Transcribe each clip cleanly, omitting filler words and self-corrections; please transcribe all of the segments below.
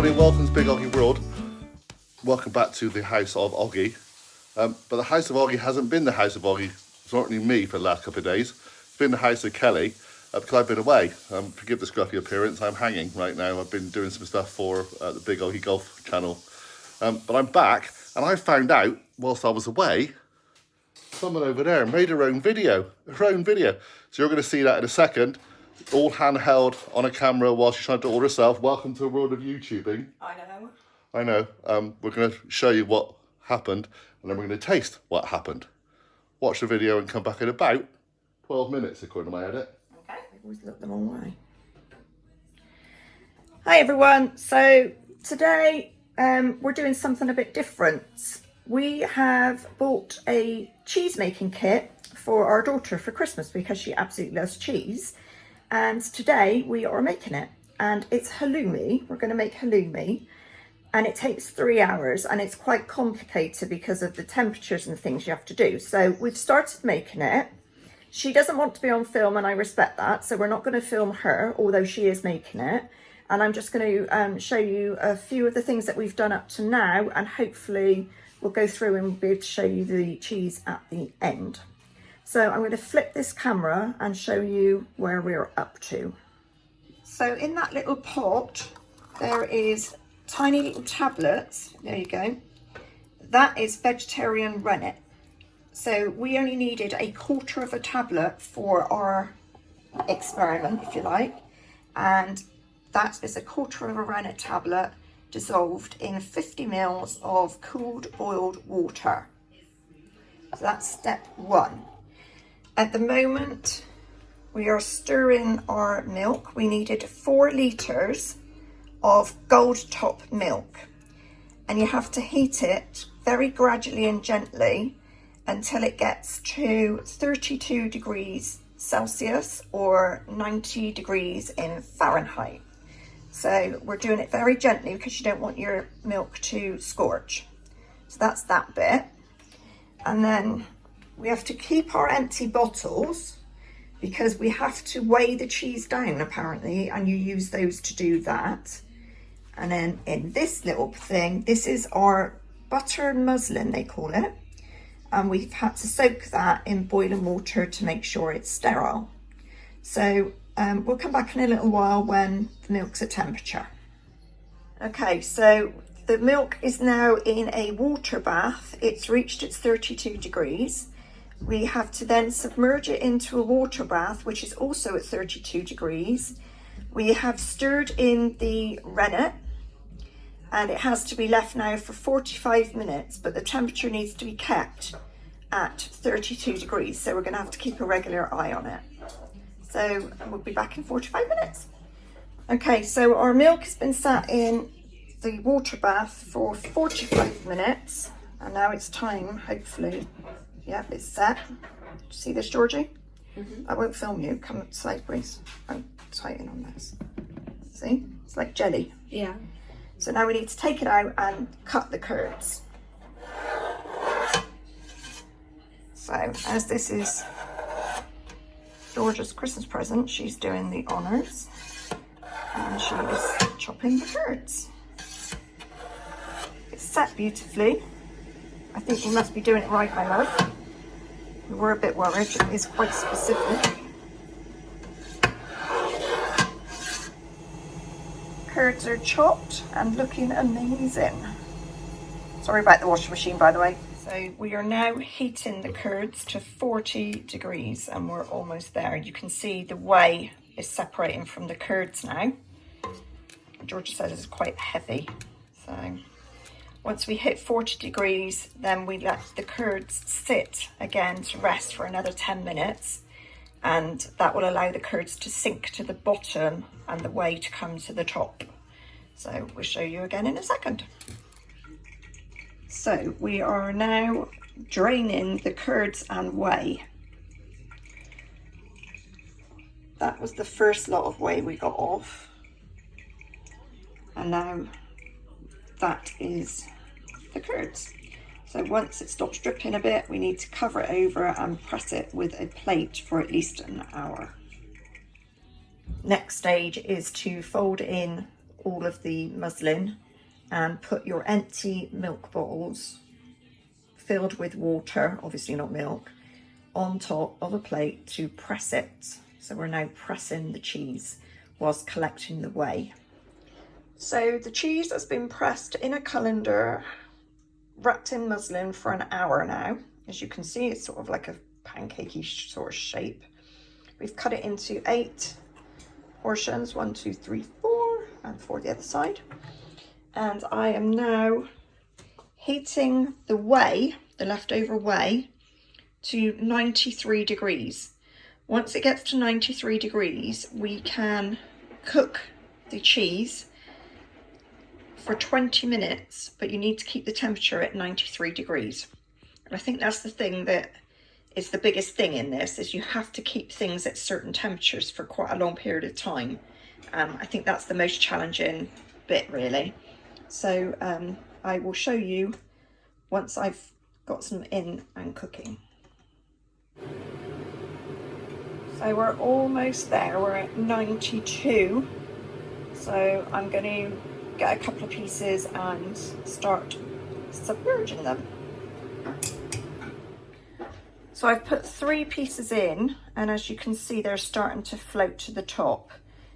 everybody, welcome to Big Oggie World. Welcome back to the house of Oggie. But the house of Oggie hasn't been the house of Oggie, certainly me, for the last couple of days. It's been the house of Kelly, because I've been away. Forgive the scruffy appearance, I'm hanging right now. I've been doing some stuff for the Big Oggie Golf channel. But I'm back, and I found out, whilst I was away, someone over there made her own video. So you're going to see that in a second. All handheld on a camera while she's trying to do it all herself. Welcome to the world of YouTubing. I know. We're going to show you what happened, and then we're going to taste what happened. Watch the video and come back in about 12 minutes, according to my edit. Okay. I always look the wrong way. Hi everyone. So today we're doing something a bit different. We have bought a cheese making kit for our daughter for Christmas because she absolutely loves cheese. And today we are making it, and it's halloumi. We're going to make halloumi, and it takes 3 hours, and it's quite complicated because of the temperatures and things you have to do. So we've started making it. She doesn't want to be on film, and I respect that, so we're not going to film her, although she is making it. And I'm just going to show you a few of the things that we've done up to now, and hopefully we'll go through and we'll be able to show you the cheese at the end. So I'm going to flip this camera and show you where we're up to. So in that little pot, there is tiny little tablets. There you go. That is vegetarian rennet. So we only needed 1/4 of a tablet for our experiment, if you like. And that is 1/4 of a rennet tablet dissolved in 50 ml of cooled boiled water. So that's step 1. At the moment, we are stirring our milk. We needed 4 litres of gold top milk. And you have to heat it very gradually and gently until it gets to 32 degrees Celsius or 90 degrees in Fahrenheit. So we're doing it very gently because you don't want your milk to scorch. So that's that bit. And then we have to keep our empty bottles because we have to weigh the cheese down apparently, and you use those to do that. And then in this little thing, this is our butter muslin, they call it. And we've had to soak that in boiling water to make sure it's sterile. So we'll come back in a little while when the milk's at temperature. Okay, so the milk is now in a water bath. It's reached its 32 degrees. We have to then submerge it into a water bath, which is also at 32 degrees. We have stirred in the rennet, and it has to be left now for 45 minutes, but the temperature needs to be kept at 32 degrees. So we're going to have to keep a regular eye on it. So we'll be back in 45 minutes. Okay, so our milk has been sat in the water bath for 45 minutes, and now it's time, hopefully. Yep, it's set. See this, Georgie? I won't film you. Come sideways. I'm tighten on this. See? It's like jelly. Yeah. So now we need to take it out and cut the curds. So as this is Georgia's Christmas present, she's doing the honours. And she is chopping the curds. It's set beautifully. I think you must be doing it right, my love. We were a bit worried. It is quite specific. Curds are chopped and looking amazing. Sorry about the washing machine, by the way. So we are now heating the curds to 40 degrees, and we're almost there. You can see the whey is separating from the curds now. Georgia says it's quite heavy. So once we hit 40 degrees, then we let the curds sit again to rest for another 10 minutes. And that will allow the curds to sink to the bottom and the whey to come to the top. So we'll show you again in a second. So we are now draining the curds and whey. That was the first lot of whey we got off. And now that is the curds. So once it stops dripping a bit, we need to cover it over and press it with a plate for at least an hour. Next stage is to fold in all of the muslin and put your empty milk bottles filled with water, obviously not milk, on top of a plate to press it. So we're now pressing the cheese whilst collecting the whey. So the cheese has been pressed in a colander, wrapped in muslin for an hour now. As you can see, it's sort of like a pancakey sort of shape. We've cut it into 8 portions, 1, 2, 3, 4, and 4 the other side. And I am now heating the whey, the leftover whey, to 93 degrees. Once it gets to 93 degrees, we can cook the cheese for 20 minutes, but you need to keep the temperature at 93 degrees. And I think that's the thing that is the biggest thing in this, is you have to keep things at certain temperatures for quite a long period of time. I think that's the most challenging bit, really. So I will show you once I've got some in and cooking. So we're almost there, we're at 92. So I'm going to get a couple of pieces and start submerging them. So I've put 3 pieces in, and as you can see, they're starting to float to the top.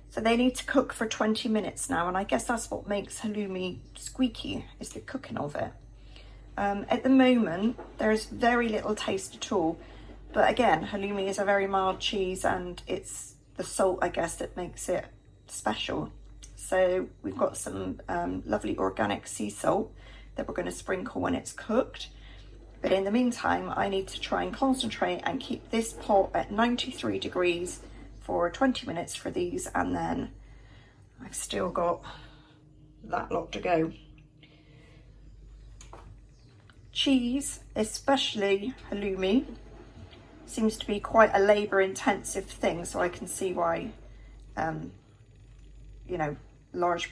So they need to cook for 20 minutes now, and I guess that's what makes halloumi squeaky, is the cooking of it. At the moment, there's very little taste at all. But again, halloumi is a very mild cheese, and it's the salt, I guess, that makes it special. So we've got some lovely organic sea salt that we're going to sprinkle when it's cooked. But in the meantime, I need to try and concentrate and keep this pot at 93 degrees for 20 minutes for these, and then I've still got that lot to go. Cheese, especially halloumi, seems to be quite a labour-intensive thing, so I can see why, you know, large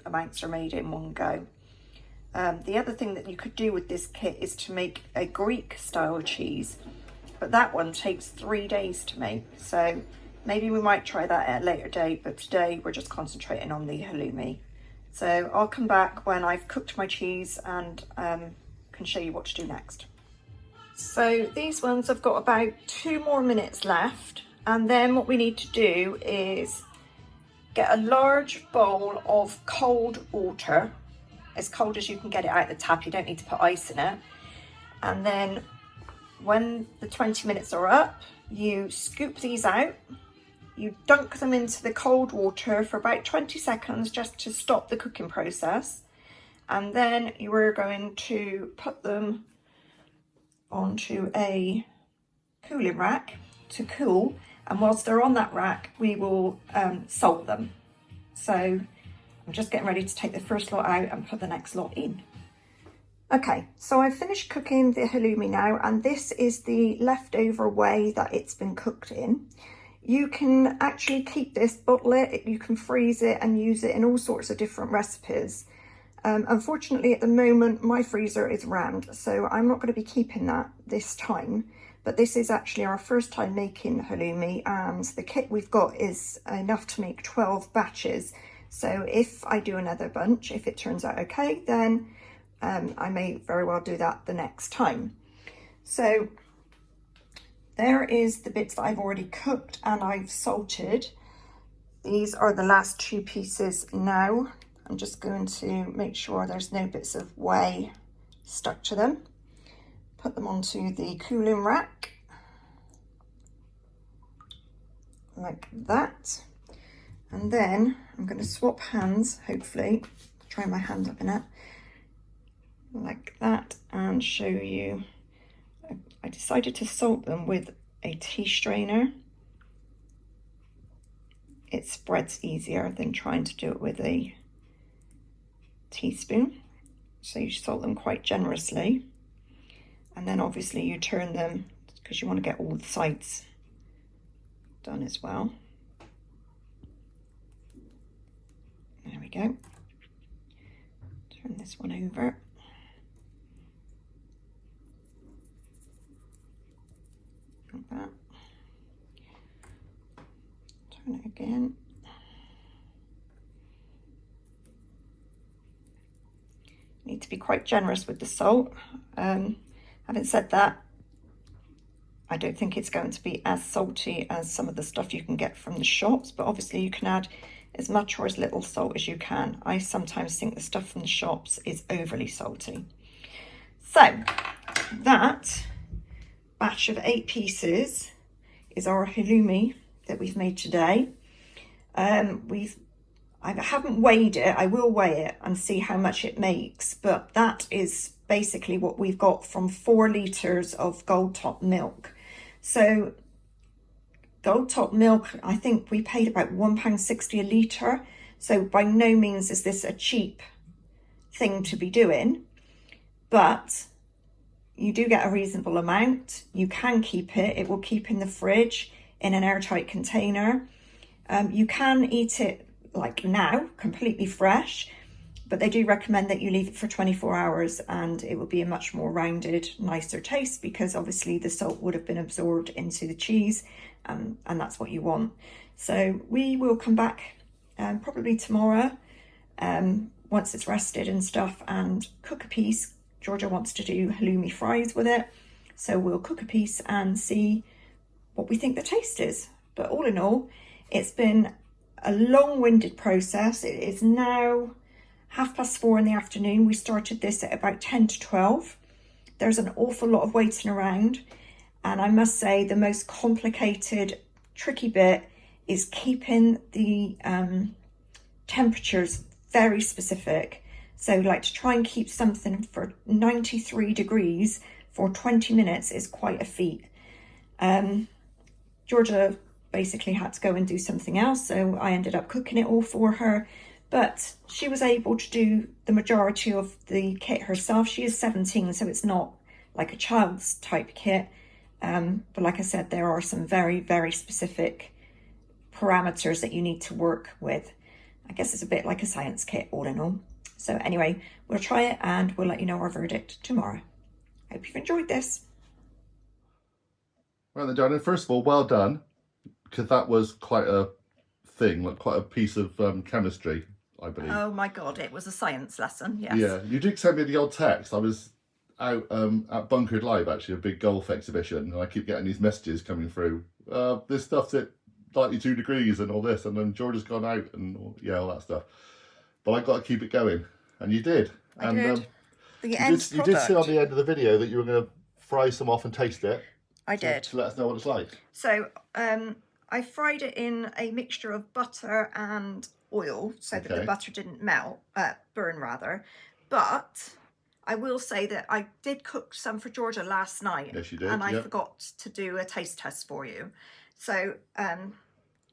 amounts are made in one go. The other thing that you could do with this kit is to make a Greek-style cheese, but that one takes 3 days to make, so maybe we might try that at a later date, but today we're just concentrating on the halloumi. So I'll come back when I've cooked my cheese and can show you what to do next. So these ones have got about 2 more minutes left, and then what we need to do is get a large bowl of cold water, as cold as you can get it out of the tap. You don't need to put ice in it. And then when the 20 minutes are up, you scoop these out, you dunk them into the cold water for about 20 seconds just to stop the cooking process, and then you are going to put them onto a cooling rack to cool, and whilst they're on that rack we will salt them. So I'm just getting ready to take the first lot out and put the next lot in. Okay, so I've finished cooking the halloumi now, and this is the leftover whey that it's been cooked in. You can actually keep this, bottle it, you can freeze it and use it in all sorts of different recipes. Unfortunately, at the moment, my freezer is rammed, so I'm not going to be keeping that this time. But this is actually our first time making halloumi, and the kit we've got is enough to make 12 batches. So if I do another bunch, if it turns out okay, then I may very well do that the next time. So there is the bits that I've already cooked and I've salted. These are the last 2 pieces now. I'm just going to make sure there's no bits of whey stuck to them. Put them onto the cooling rack, like that. And then I'm going to swap hands, hopefully, try my hand up in it, like that, and show you. I decided to salt them with a tea strainer. It spreads easier than trying to do it with a teaspoon. So you salt them quite generously, and then obviously you turn them because you want to get all the sides done as well. There we go. Turn this one over. Like that. Turn it again. quite generous with the salt. Having said that, I don't think it's going to be as salty as some of the stuff you can get from the shops, but obviously you can add as much or as little salt as you can. I sometimes think the stuff from the shops is overly salty. So that batch of 8 pieces is our halloumi that we've made today. I haven't weighed it. I will weigh it and see how much it makes, but that is basically what we've got from 4 litres of gold top milk. So gold top milk, I think we paid about £1.60 a litre. So by no means is this a cheap thing to be doing, but you do get a reasonable amount. You can keep it. It will keep in the fridge in an airtight container. You can eat it like now, completely fresh, but they do recommend that you leave it for 24 hours and it will be a much more rounded, nicer taste, because obviously the salt would have been absorbed into the cheese, and that's what you want. So we will come back probably tomorrow, once it's rested and stuff, and cook a piece. Georgia wants to do halloumi fries with it, so we'll cook a piece and see what we think the taste is. But all in all, it's been a long-winded process. It is now 4:30 in the afternoon. We started this at about 10 to 12. There's an awful lot of waiting around, and I must say the most complicated, tricky bit is keeping the temperatures very specific. So like to try and keep something for 93 degrees for 20 minutes is quite a feat. Georgia basically had to go and do something else, so I ended up cooking it all for her, but she was able to do the majority of the kit herself. She is 17, so it's not like a child's type kit, but like I said, there are some very, very specific parameters that you need to work with. I guess it's a bit like a science kit all in all. So anyway, we'll try it and we'll let you know our verdict tomorrow. Hope you've enjoyed this. Right then, Darren, first of all, well done, because that was quite a thing, like quite a piece of chemistry, I believe. Oh my God, it was a science lesson, yes. Yeah, you did send me the old text. I was out at Bunkered Live, actually, a big golf exhibition, and I keep getting these messages coming through. This stuff's at 92 degrees and all this, and then George has gone out and all that stuff. But I got to keep it going, and you did. I did. You did say on the end of the video that you were going to fry some off and taste it. I did. To let us know what it's like. So I fried it in a mixture of butter and oil so that the butter didn't burn rather. But I will say that I did cook some for Georgia last night. Yes, you did. And I forgot to do a taste test for you. So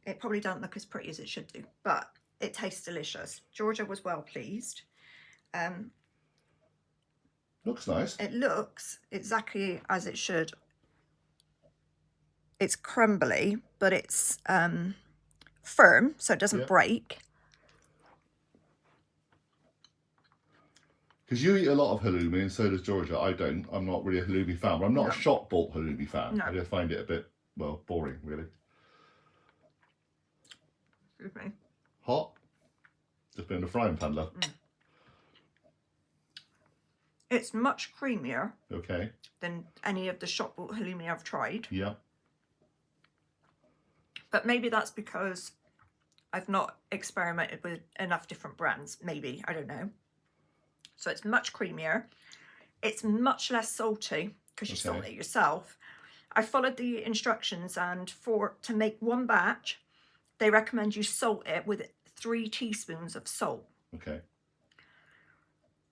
it probably doesn't look as pretty as it should do, but it tastes delicious. Georgia was well pleased. Looks nice. It looks exactly as it should. It's crumbly, but it's firm, so it doesn't break. Because you eat a lot of halloumi, and so does Georgia. I don't. I'm not really a halloumi fan, but I'm not a shop-bought halloumi fan. No. I just find it a bit, well, boring, really. Excuse me. Hot? Just been in the frying pan, love. It's much creamier than any of the shop-bought halloumi I've tried. Yeah. But maybe that's because I've not experimented with enough different brands. Maybe, I don't know. So it's much creamier. It's much less salty because you salt it yourself. I followed the instructions, and to make one batch, they recommend you salt it with 3 teaspoons of salt. Okay.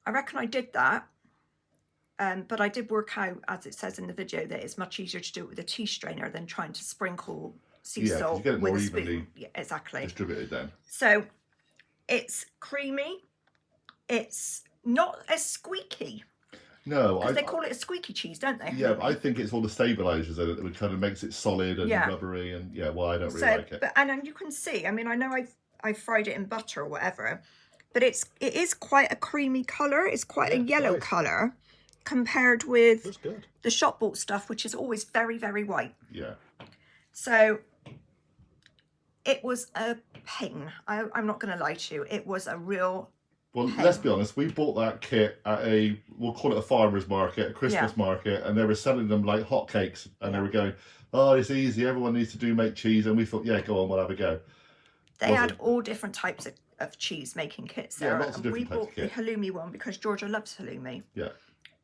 I reckon I did that. But I did work out, as it says in the video, that it's much easier to do it with a tea strainer than trying to sprinkle sea salt you get it with more a spoon. evenly Exactly. distributed then. So it's creamy. It's not as squeaky. No, because they call it a squeaky cheese, don't they? Yeah, but I think it's all the stabilisers in it that kind of makes it solid and rubbery, and I don't really like it. And you can see, I mean, I know I fried it in butter or whatever, but it is quite a creamy colour. It's quite a yellow colour compared with the shop bought stuff, which is always very, very white. Yeah. So it was a pain. I'm not going to lie to you. It was a real Well, let's be honest, we bought that kit at we'll call it a farmer's market, a Christmas market, and they were selling them like hotcakes, and they were going, oh, it's easy, everyone needs to make cheese, and we thought, yeah, go on, we'll have a go. They had all different types of cheese making kits there. Yeah, lots of different types of kit. We bought the halloumi one because Georgia loves halloumi. Yeah.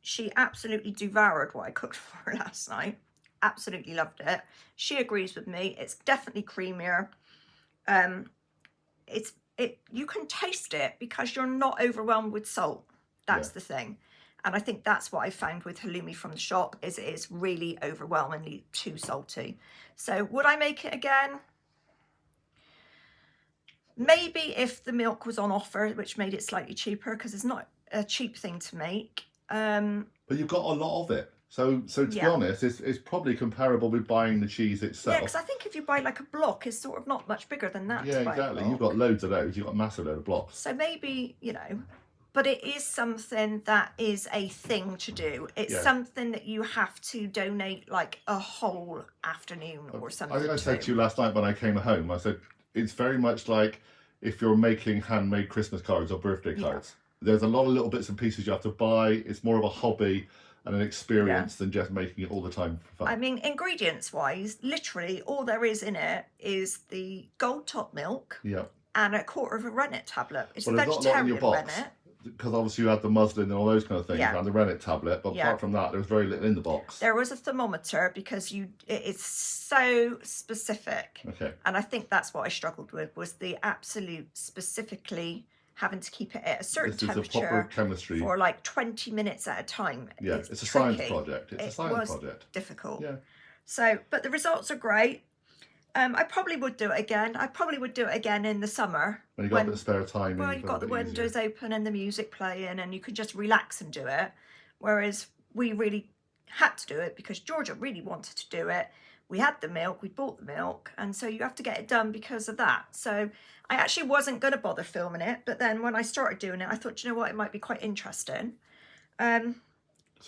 She absolutely devoured what I cooked for her last night. Absolutely loved it. She agrees with me. It's definitely creamier. You can taste it because you're not overwhelmed with salt. That's the thing. And I think that's what I found with halloumi from the shop, is it is really overwhelmingly too salty. So would I make it again? Maybe if the milk was on offer, which made it slightly cheaper, because it's not a cheap thing to make. But you've got a lot of it. So to be honest, it's probably comparable with buying the cheese itself. Yeah, because I think if you buy like a block, it's sort of not much bigger than that. Yeah, exactly. You've got loads of those. You've got a massive load of blocks. So maybe, you know, but it is something that is a thing to do. It's something that you have to donate like a whole afternoon or something. I think I said to you last night when I came home, I said, it's very much like if you're making handmade Christmas cards or birthday cards. There's a lot of little bits and pieces you have to buy. It's more of a hobby and an experience than just making it all the time for fun. I mean, ingredients wise, literally all there is in it is the gold top milk and a quarter of a rennet tablet. It's a vegetarian rennet. Because obviously you had the muslin and all those kind of things and the rennet tablet, but apart from that there was very little in the box. There was a thermometer because it's so specific. Okay. And I think that's what I struggled with, was the absolute specifically having to keep it at a certain temperature, a proper chemistry, for like 20 minutes at a time. Yeah, it's a science project. It's a science project. Difficult. Yeah. So, but the results are great. I probably would do it again. I probably would do it again in the summer. When you've got a bit of spare time. Well, you've got the windows open and the music playing and you can just relax and do it. Whereas we really had to do it because Georgia really wanted to do it. We had the milk, we bought the milk, and so you have to get it done because of that. So I actually wasn't going to bother filming it, but then when I started doing it, I thought, you know what, it might be quite interesting. So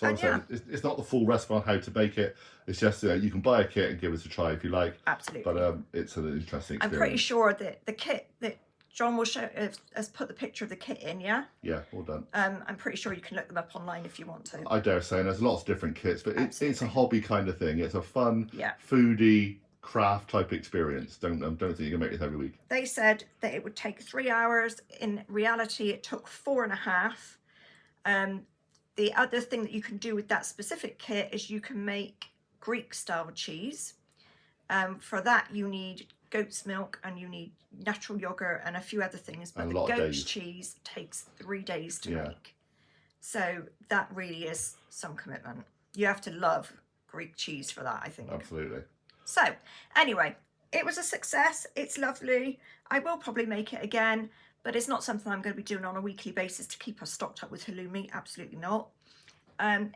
I'm saying, it's not the full recipe on how to bake it. It's just you can buy a kit and give it a try if you like. Absolutely. But it's an interesting experience. I'm pretty sure that the kit that John will show has put the picture of the kit in, yeah? Yeah, all done. I'm pretty sure you can look them up online if you want to. I dare say, and there's lots of different kits, but it's a hobby kind of thing. It's a fun, foodie, craft type experience. Don't think you can make this every week. They said that it would take 3 hours. In reality, it took 4.5. The other thing that you can do with that specific kit is you can make Greek style cheese. For that you need goat's milk and you need natural yogurt and a few other things, but the goat's cheese takes 3 days to make. So that really is some commitment. You have to love Greek cheese for that, I think. Absolutely. So anyway, it was a success. It's lovely. I will probably make it again, but it's not something I'm going to be doing on a weekly basis to keep us stocked up with halloumi. Absolutely not.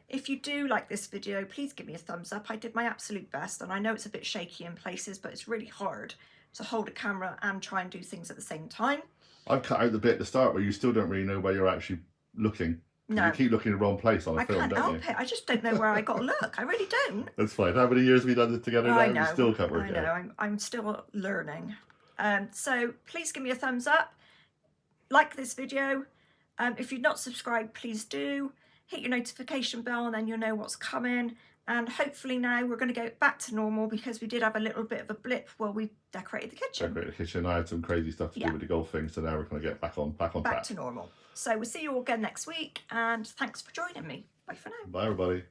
If you do like this video, please give me a thumbs up. I did my absolute best, and I know it's a bit shaky in places, but it's really hard to hold a camera and try and do things at the same time. I've cut out the bit at the start where you still don't really know where you're actually looking. No. You keep looking in the wrong place on a film, don't you? I can't help it. I just don't know where I got to look. I really don't. That's fine. How many years have we done this together now? You still can't work it out. I know. I'm still learning. So please give me a thumbs up. Like this video. If you're not subscribed, please do. Hit your notification bell and then you'll know what's coming. And hopefully now we're going to go back to normal because we did have a little bit of a blip while we decorated the kitchen. I had some crazy stuff to do with the golf thing, so now we're going to get back on track. Back to normal. So we'll see you all again next week, and thanks for joining me. Bye for now. Bye everybody.